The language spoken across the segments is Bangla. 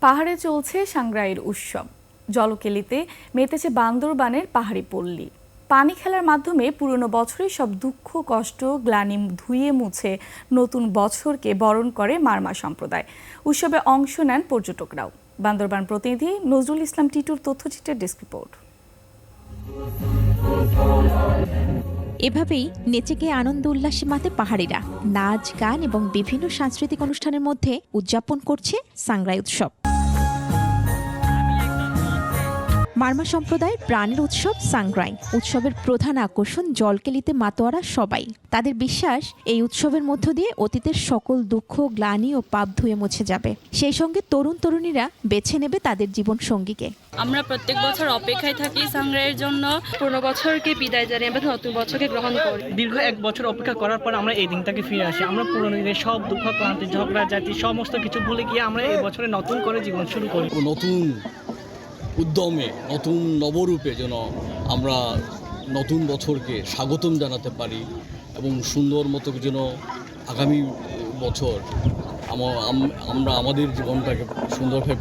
পাহাড়ে চলছে সাংগ্রাইয়ের উৎসব। জলকেলিতে মেতেছে বান্দরবানের পাহাড়ি পল্লী। পানি খেলার মাধ্যমে পুরনো বছরের সব দুঃখ কষ্ট গ্লানি ধুয়ে মুছে নতুন বছরকে বরণ করে মারমা সম্প্রদায়। উৎসবে অংশ নেন পর্যটকরাও। বান্দরবান প্রতিনিধি নজরুল ইসলাম টিটুর তথ্যচিত্রের ডেস্ক রিপোর্ট। এভাবেই নেচে গিয়ে আনন্দ উল্লাসে মাতে পাহাড়িরা। নাচ গান এবং বিভিন্ন সাংস্কৃতিক অনুষ্ঠানের মধ্যে উদযাপন করছে সাংগ্রাই উৎসব। মারমা সম্প্রদায়ের প্রাণের উৎসব সাংগ্রাই। উৎসবের প্রধান আকর্ষণ জলকেলিতে মাতোয়ারা সবাই। তাদের বিশ্বাস এই উৎসবের মধ্য দিয়ে অতীতের সকল দুঃখ গ্লানি ও পাপ ধুয়ে মুছে যাবে। সেই সঙ্গে তরুণ তরুণীরা বেছে নেবে তাদের জীবন সঙ্গীকে। আমরা প্রত্যেক বছর অপেক্ষায় থাকি সাংগ্রাইয়ের জন্য। পুরনো বছরকে বিদায় জানিয়ে আমরা নতুন বছরকে গ্রহণ করি। দীর্ঘ এক বছর অপেক্ষা করার পর আমরা এই দিনটাকে ফিরে আসি। আমরা পুরনো দিনের সব দুঃখ ক্লান্তি ঝগড়া জাতি সমস্ত কিছু ভুলে গিয়ে আমরা এই বছরে নতুন করে জীবন শুরু করি। নতুন উদ্যমে নতুন নবরূপে যেন আমরা নতুন বছরকে স্বাগতম জানাতে পারি এবং সুন্দর মতো যেন আগামী বছর আমরা আমাদের জীবনটাকে সুন্দরভাবে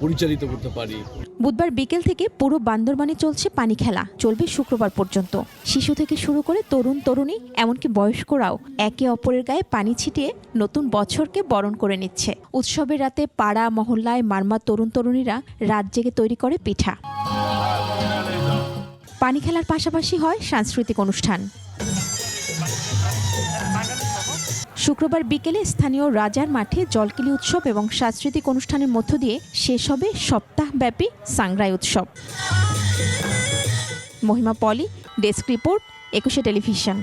পরিচালিত করতে পারি। বুধবার বিকেল থেকে পুরো বান্দরবানে চলছে পানি খেলা। চলবে শুক্রবার পর্যন্ত। শিশু থেকে শুরু করে তরুণ তরুণী এমনকি বয়স্করাও একে অপরের গায়ে পানি ছিটিয়ে নতুন বছরকে বরণ করে নিচ্ছে। উৎসবের রাতে পাড়া মহল্লায় মারমা তরুণ তরুণীরা রাত জেগে তৈরি করে পিঠা। পানি খেলার পাশাপাশি হয় সাংস্কৃতিক অনুষ্ঠান। শুক্রবার বিকেলে স্থানীয় রাজার মাঠে জলকেলি উৎসব এবং সাংস্কৃতিক অনুষ্ঠানের মধ্য দিয়ে শেষ হবে সপ্তাহব্যাপী সাংগ্রাই উৎসব। মহিমা পলি, ডেস্ক রিপোর্ট, 21 টেলিভিশন।